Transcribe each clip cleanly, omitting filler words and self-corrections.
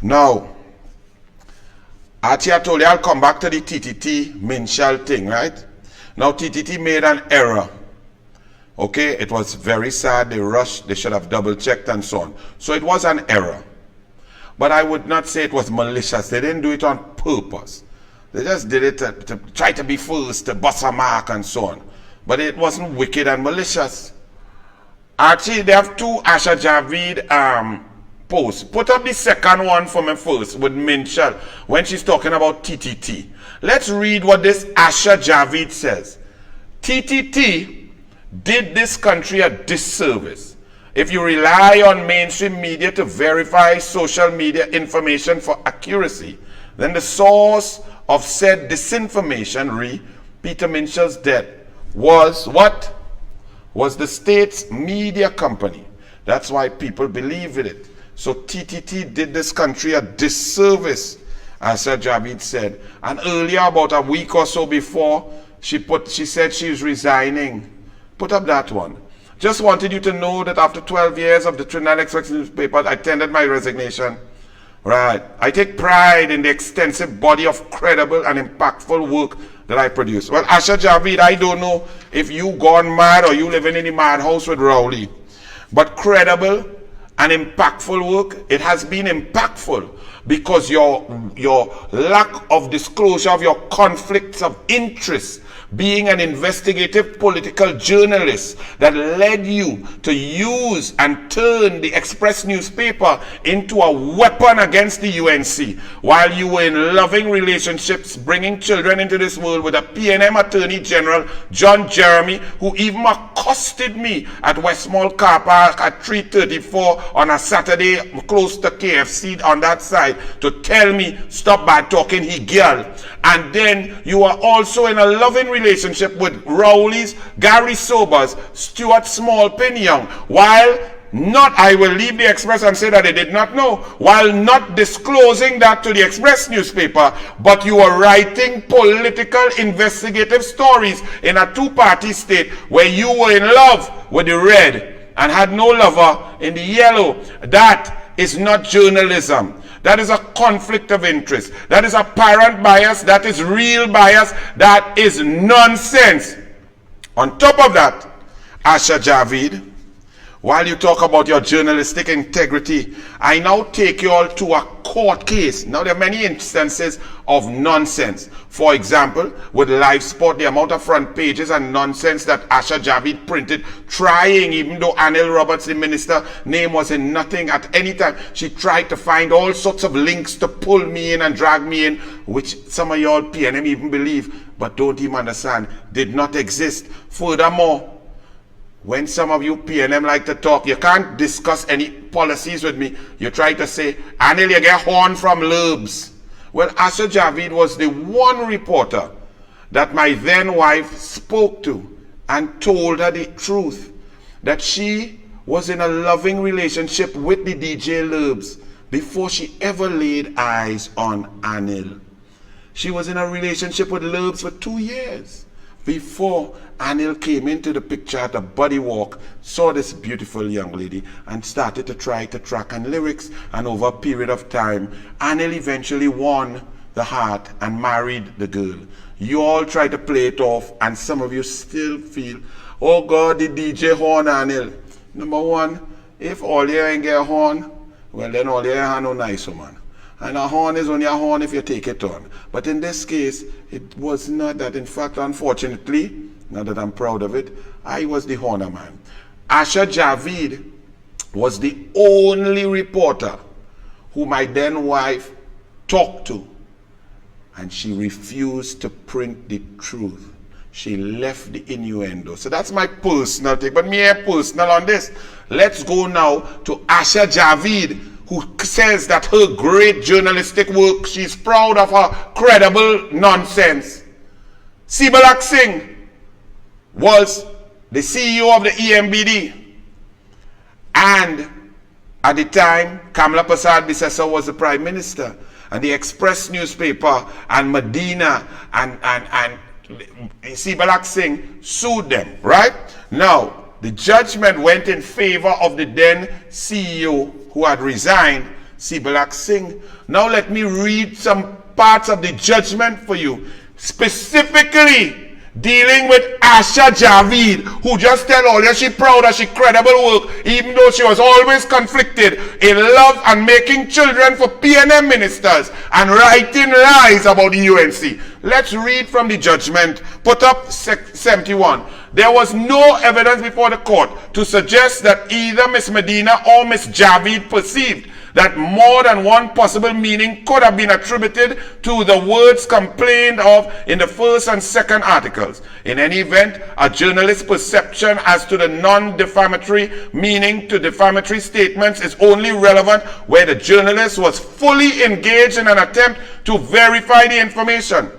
Now, Archie, I told you I'll come back to the TTT Minshall thing, right? Now, TTT made an error. Okay, it was very sad. They rushed, they should have double checked and so on. So it was an error. But I would not say it was malicious. They didn't do it on purpose. They just did it to try to be first, to bust a mark and so on. But it wasn't wicked and malicious. Actually, they have two Asha Javeed posts. Put up the second one for me first with Minshall when she's talking about TTT. Let's read what this Asha Javeed says. TTT did this country a disservice. If you rely on mainstream media to verify social media information for accuracy, then the source of said disinformation, Peter Minshall's death, was what? Was the state's media company. That's why people believe in it. So TTT did this country a disservice, as Asha Javeed said. And earlier, about a week or so before, she said she was resigning. Put up that one. Just wanted you to know that after 12 years of the Trinidad Express newspaper, I tendered my resignation. Right. I take pride in the extensive body of credible and impactful work that I produce. Well, Asha Javeed, I don't know if you gone mad or you living in the madhouse with Rowley. But credible and impactful work, it has been impactful because your lack of disclosure of your conflicts of interest, being an investigative political journalist, that led you to use and turn the Express newspaper into a weapon against the UNC while you were in loving relationships bringing children into this world with a PNM Attorney General, John Jeremy, who even accosted me at Westmall Car Park at 3:34 on a Saturday close to KFC on that side to tell me stop bad talking, he girl. And then you are also in a loving relationship with Rowley's, Gary Sobers, Stuart Small Young, while not, I will leave the Express and say that they did not know, while not disclosing that to the Express newspaper, but you are writing political investigative stories in a two-party state where you were in love with the red and had no lover in the yellow. That is not journalism. That is a conflict of interest. That is apparent bias. That is real bias. That is nonsense. On top of that, Asha Javeed, while you talk about your journalistic integrity, I now take you all to a court case. Now, there are many instances of nonsense. For example, with live sport, the amount of front pages and nonsense that Asha Javeed printed, trying, even though Anil Roberts, the minister, name was in nothing at any time, she tried to find all sorts of links to pull me in and drag me in, which some of y'all PNM even believe, but don't even understand, did not exist. Furthermore, when some of you PNM like to talk, you can't discuss any policies with me. You try to say, Anil, you get horn from Lurbs. Well, Asha Javeed was the one reporter that my then wife spoke to and told her the truth, that she was in a loving relationship with the DJ Lurbs before she ever laid eyes on Anil. She was in a relationship with Lurbs for 2 years before Anil came into the picture at a body walk, saw this beautiful young lady, and started to try to track on lyrics. And over a period of time, Anil eventually won the heart and married the girl. You all try to play it off, and some of you still feel, oh God, the DJ horn Anil. Number one, if all you ain't get a horn, well then all you ain't no nice woman. And a horn is only a horn if you take it on. But in this case, it was not that. In fact, unfortunately, not that I'm proud of it, I was the horner man. Asha Javeed was the only reporter who my then wife talked to, and she refused to print the truth. She left the innuendo. So that's my personal take, but me personal on this. Let's go now to Asha Javeed, who says that her great journalistic work, she's proud of her credible nonsense. Sibalak Singh was the CEO of the EMBD, and at the time, Kamla Prasad Bisesa was the Prime Minister, and the Express newspaper and Medina and Sibalak Singh sued them, right? Now, the judgment went in favor of the then CEO who had resigned, Sibalak Singh. Now let me read some parts of the judgment for you, specifically dealing with Asha Javeed, who just tell all you she proud of she credible work, even though she was always conflicted in love and making children for PNM ministers and writing lies about the UNC. Let's read from the judgment. Put up 71. There was no evidence before the court to suggest that either Miss Medina or Miss Javeed perceived that more than one possible meaning could have been attributed to the words complained of in the first and second articles. In any event, a journalist's perception as to the non-defamatory meaning to defamatory statements is only relevant where the journalist was fully engaged in an attempt to verify the information.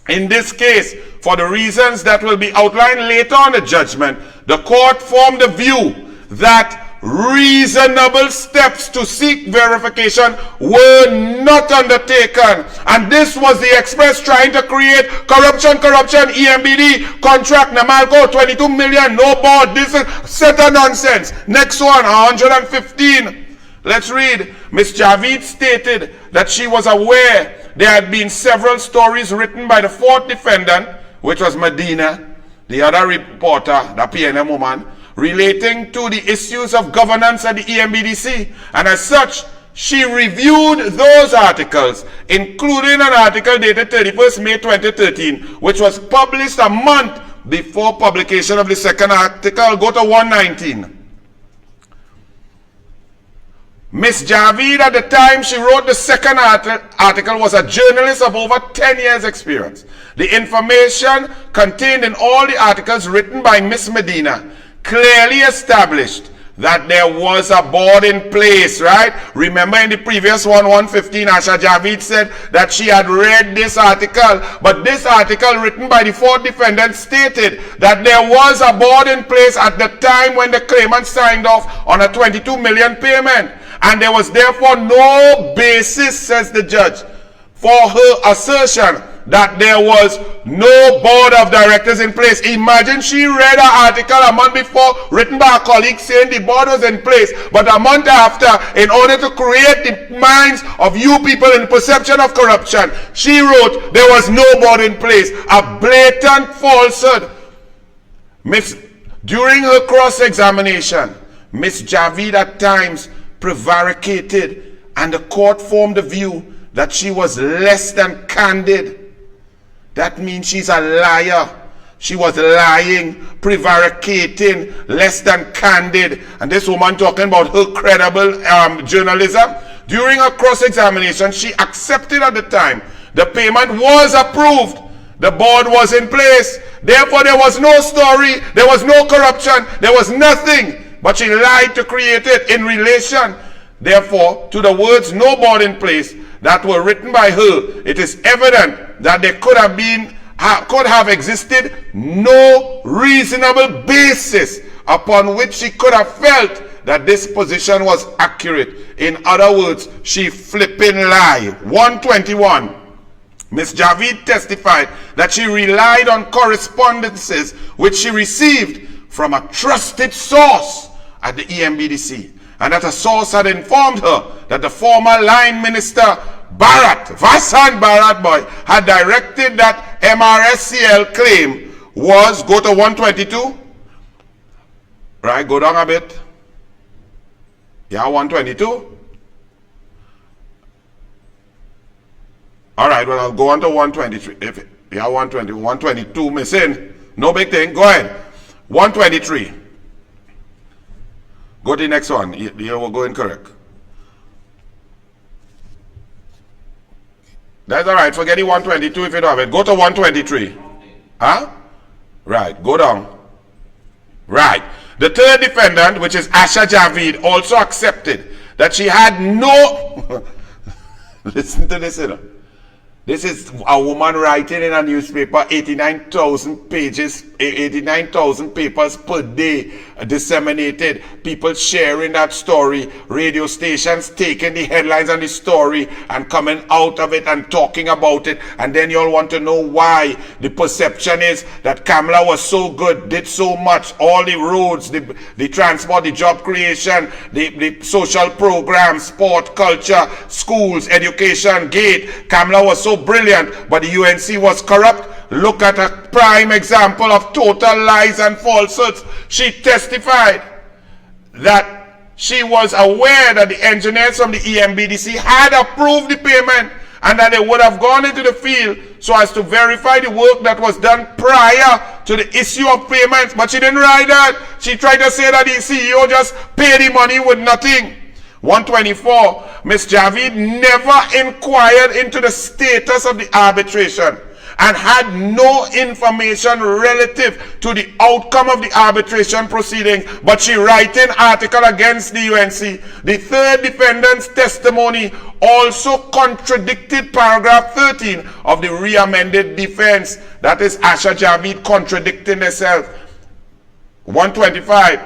In this case, for the reasons that will be outlined later on the judgment, the court formed the view that reasonable steps to seek verification were not undertaken, and this was the express trying to create corruption, EMBD, contract, Namalco, 22 million, no board, this is set of nonsense. Next one, 115. Let's read. Ms. Javeed stated that she was aware there had been several stories written by the fourth defendant, which was Medina, the other reporter, the PNM woman, relating to the issues of governance at the EMBDC, and as such, she reviewed those articles, including an article dated 31st May 2013, which was published a month before publication of the second article. Go to 119. Ms. Javeed, at the time she wrote the second article, was a journalist of over 10 years experience. The information contained in all the articles written by Ms. Medina clearly established that there was a board in place, right? Remember in the previous one, 115, Asha Javeed said that she had read this article, but this article written by the fourth defendant stated that there was a board in place at the time when the claimant signed off on a 22 million payment, and there was therefore no basis, says the judge, for her assertion that there was no board of directors in place. Imagine she read an article a month before written by a colleague saying the board was in place, but a month after, in order to create the minds of you people in perception of corruption, she wrote there was no board in place. A blatant falsehood. During her cross-examination, Ms. Javeed at times prevaricated, and the court formed the view that she was less than candid. That means she's a liar. She was lying, prevaricating, less than candid. And this woman talking about her credible journalism. During her cross-examination, she accepted at the time the payment was approved. The board was in place. Therefore, there was no story. There was no corruption. There was nothing. But she lied to create it in relation, therefore, to the words no board in place that were written by her. It is evident that there could have existed no reasonable basis upon which she could have felt that this position was accurate. In other words, she flipping lied. 121. Ms. Javeed testified that she relied on correspondences which she received from a trusted source at the EMBDC, and that a source had informed her that the former line minister Vasan Bharat boy, had directed that MRSCL claim was, go to 122, right, go down a bit, yeah, 122, all right, well, I'll go on to 123, if, yeah, 120, 122, missing, no big thing, go ahead, 123, go to the next one, you were going correct. That's all right. Forget the 122 if you don't have it. Go to 123. Huh? Right. Go down. Right. The third defendant, which is Asha Javeed, also accepted that she had no... Listen to this, you know. This is a woman writing in a newspaper, 89,000 pages, 89,000 papers per day disseminated. People sharing that story. Radio stations taking the headlines and the story and coming out of it and talking about it. And then you all want to know why. The perception is that Kamala was so good, did so much. All the roads, the transport, the job creation, the social programs, sport, culture, schools, education, gate. Kamala was so brilliant, but the UNC was corrupt. Look at a prime example of total lies and falsehoods. She testified that she was aware that the engineers from the EMBDC had approved the payment and that they would have gone into the field so as to verify the work that was done prior to the issue of payments. But she didn't write that. She tried to say that the CEO just paid the money with nothing. 124, Ms. Javid never inquired into the status of the arbitration and had no information relative to the outcome of the arbitration proceedings, but she wrote an article against the UNC. The third defendant's testimony also contradicted paragraph 13 of the re-amended defense. That is Asha Javid contradicting herself. 125,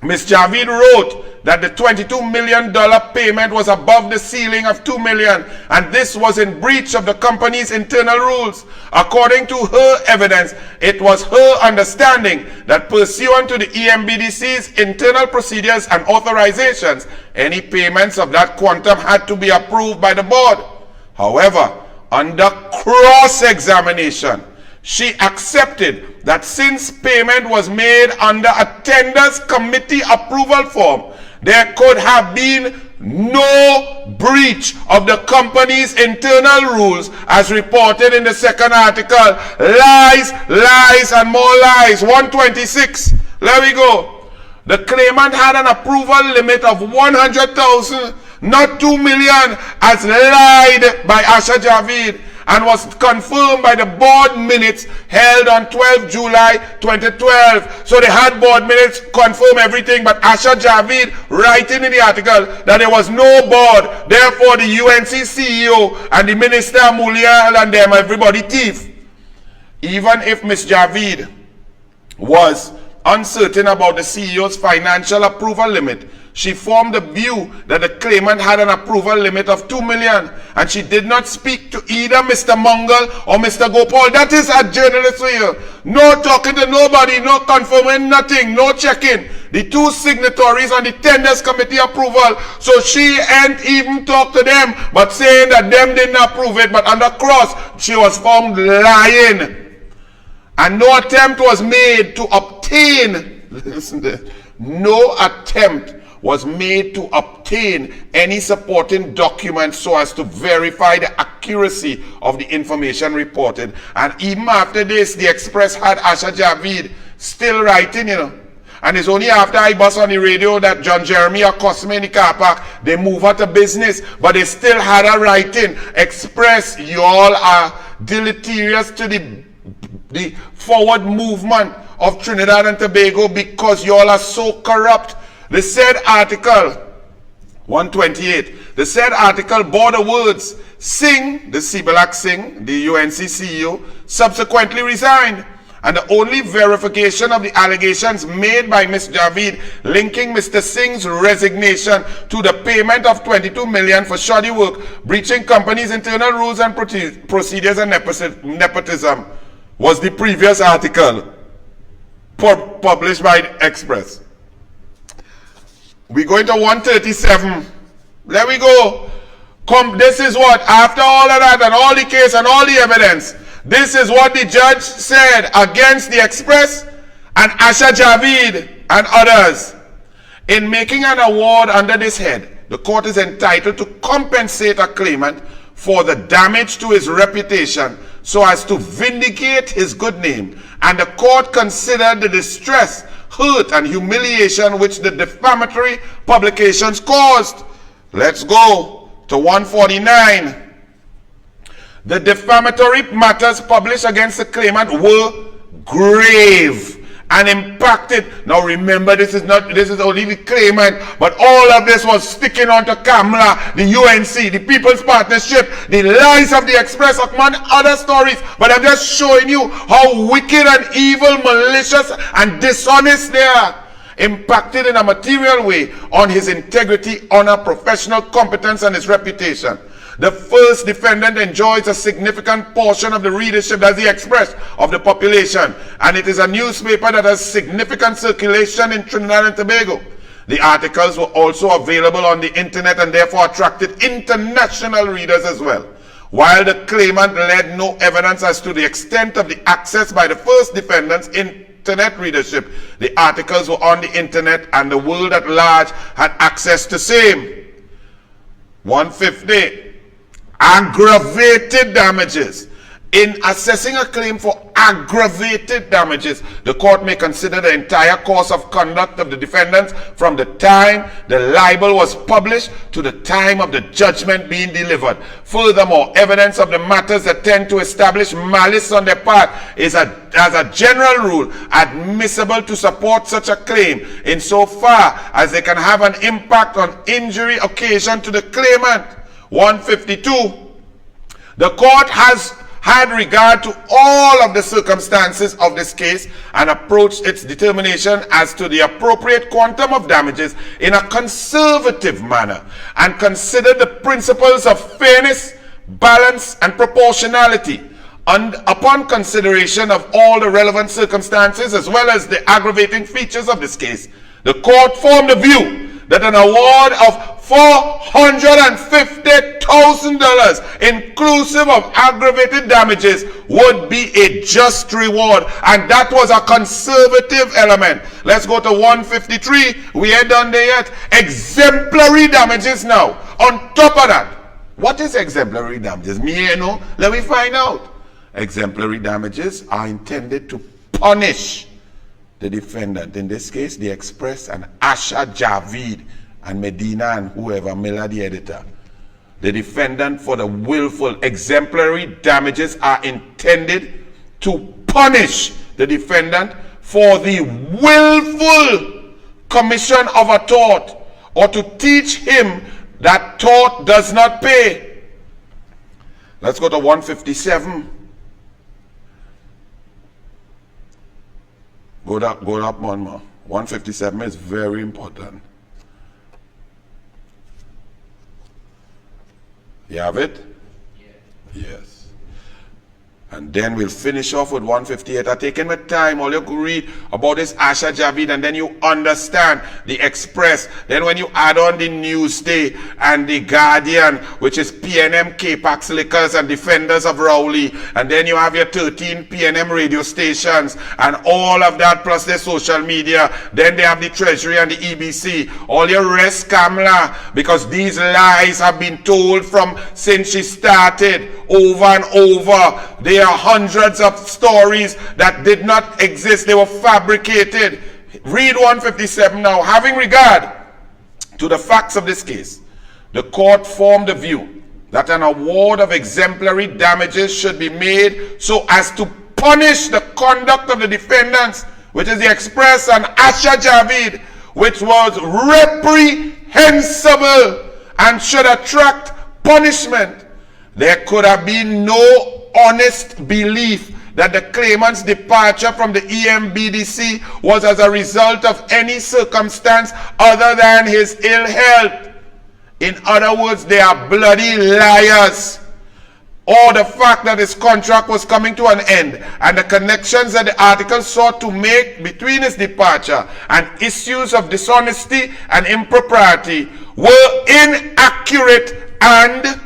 Ms. Javid wrote that the $22 million payment was above the ceiling of $2 million, and this was in breach of the company's internal rules. According to her evidence, it was her understanding that pursuant to the EMBDC's internal procedures and authorizations, any payments of that quantum had to be approved by the board. However, under cross-examination, she accepted that since payment was made under a tenders committee approval form, there could have been no breach of the company's internal rules as reported in the second article. Lies, lies, and more lies. 126. There we go. The claimant had an approval limit of 100,000, not 2 million, as lied by Asha Javeed, and was confirmed by the board minutes held on 12 July 2012. So they had board minutes confirm everything, but Asha Javeed writing in the article that there was no board. Therefore, the UNC CEO and the minister Mulia and them, everybody thief. Even if Ms. Javeed was uncertain about the CEO's financial approval limit, she formed the view that the claimant had an approval limit of 2 million, and she did not speak to either Mr. Mungal or Mr. Gopal. That is a journalist here. No talking to nobody, no confirming nothing, no checking. The two signatories on the tenders committee approval, so she ain't even talked to them, but saying that them didn't approve it, but under cross, she was found lying. And no attempt was made to obtain, listen to this, no attempt was made to obtain any supporting documents so as to verify the accuracy of the information reported. And even after this, the Express had Asha Javeed still writing, you know. And it's only after I bust on the radio that John Jeremy accosted me in the car park, they move her to business, but they still had her writing. Express, you all are deleterious to the forward movement of Trinidad and Tobago because you all are so corrupt. The said article, 128, the said article bore the words, Singh, the Sibalak Singh, the UNC CEO, subsequently resigned. And the only verification of the allegations made by Ms. Javeed linking Mr. Singh's resignation to the payment of 22 million for shoddy work, breaching company's internal rules and procedures and nepotism was the previous article published by Express. We go into 137. There we go. This is what, after all of that and all the case and all the evidence, this is what the judge said against the Express and Asha Javeed and others. In making an award under this head, the court is entitled to compensate a claimant for the damage to his reputation so as to vindicate his good name, and the court considered the distress, hurt, and humiliation which the defamatory publications caused. Let's go to 149. The defamatory matters published against the claimant were grave and impacted. Now remember, this is only the claimant, but all of this was sticking onto camera, the UNC, the People's Partnership, the lies of the Express, among other stories. But I'm just showing you how wicked and evil, malicious and dishonest they are. Impacted in a material way on his integrity, honor, professional competence, and his reputation. The first defendant enjoys a significant portion of the readership, that's the Express, of the population, and it is a newspaper that has significant circulation in Trinidad and Tobago. The articles were also available on the internet and therefore attracted international readers as well. While the claimant led no evidence as to the extent of the access by the first defendant's internet readership, the articles were on the internet and the world at large had access to same. 150. Aggravated damages. In assessing a claim for aggravated damages, the court may consider the entire course of conduct of the defendants from the time the libel was published to the time of the judgment being delivered. Furthermore, evidence of the matters that tend to establish malice on their part is, as a general rule, admissible to support such a claim insofar as they can have an impact on injury occasioned to the claimant. 152. The court has had regard to all of the circumstances of this case and approached its determination as to the appropriate quantum of damages in a conservative manner and considered the principles of fairness, balance, and proportionality. And upon consideration of all the relevant circumstances as well as the aggravating features of this case, the court formed the view that an award of $450,000 inclusive of aggravated damages would be a just reward, and that was a conservative element. Let's go to 153. We ain't done there yet. Exemplary damages now. On top of that, what is exemplary damages? Let me find out. Exemplary damages are intended to punish the defendant, in this case the Express and Asha Javeed and Medina and whoever, Miller the editor. The defendant for the willful. Exemplary damages are intended to punish the defendant for the willful commission of a tort or to teach him that tort does not pay. Let's go to 157. Go up one more. 157 is very important. You have it? Yes. And then we'll finish off with 158. I've taken my time. All you could read about this Asha Javid, and then you understand the Express. Then when you add on the Newsday and the Guardian, which is PNM, K-Pax Liquors and Defenders of Rowley, and then you have your 13 PNM radio stations and all of that plus their social media. Then they have the Treasury and the EBC. All your rest, Kamala, because these lies have been told from since she started over and over. There are hundreds of stories that did not exist. They were fabricated. Read 157 now. Having regard to the facts of this case, the court formed the view that an award of exemplary damages should be made so as to punish the conduct of the defendants, which is the Express and Asha Javid, which was reprehensible and should attract punishment. There could have been no honest belief that the claimant's departure from the EMBDC was as a result of any circumstance other than his ill health. In other words, they are bloody liars. Or the fact that his contract was coming to an end and the connections that the article sought to make between his departure and issues of dishonesty and impropriety were inaccurate and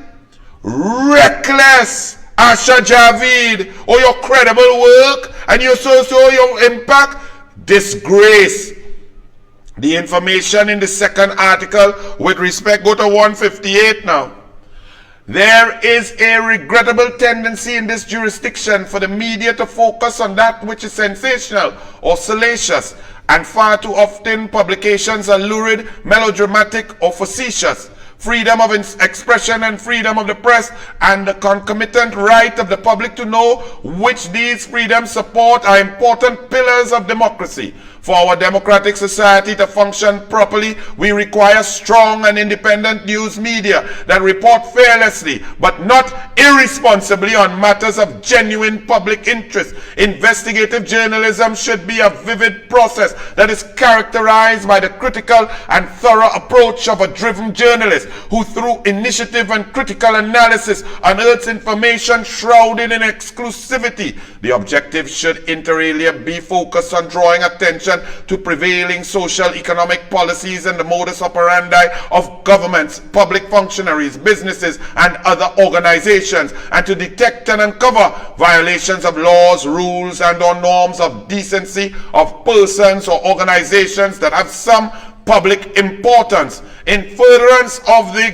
reckless. Asha Javid, or your credible work and your your impact, disgrace. The information in the second article with respect, go to 158 now. There is a regrettable tendency in this jurisdiction for the media to focus on that which is sensational or salacious, and far too often publications are lurid, melodramatic, or facetious. freedom of expression and freedom of the press, and the concomitant right of the public to know which these freedoms support are important pillars of democracy. For our democratic society to function properly, we require strong and independent news media that report fearlessly but not irresponsibly on matters of genuine public interest. Investigative journalism should be a vivid process that is characterized by the critical and thorough approach of a driven journalist who, through initiative and critical analysis, unearths information shrouded in exclusivity. The objective should inter alia be focused on drawing attention to prevailing social economic policies and the modus operandi of governments, public functionaries, businesses, and other organizations, and to detect and uncover violations of laws, rules, and or norms of decency of persons or organizations that have some public importance. In furtherance of the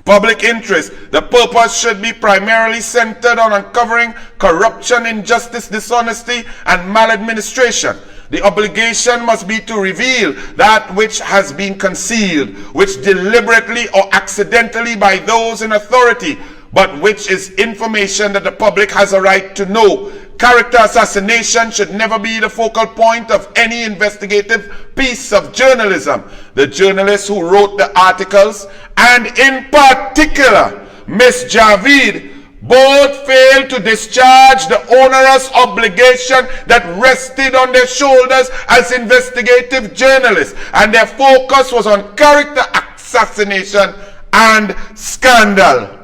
public interest, the purpose should be primarily centered on uncovering corruption, injustice, dishonesty, and maladministration. The obligation must be to reveal that which has been concealed, which deliberately or accidentally by those in authority, but which is information that the public has a right to know. Character assassination should never be the focal point of any investigative piece of journalism. The journalists who wrote the articles, and in particular Ms. Javid, both failed to discharge the onerous obligation that rested on their shoulders as investigative journalists, and their focus was on character assassination and scandal.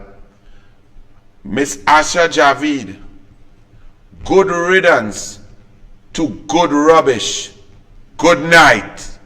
Ms. Asha Javeed, good riddance to good rubbish. Good night.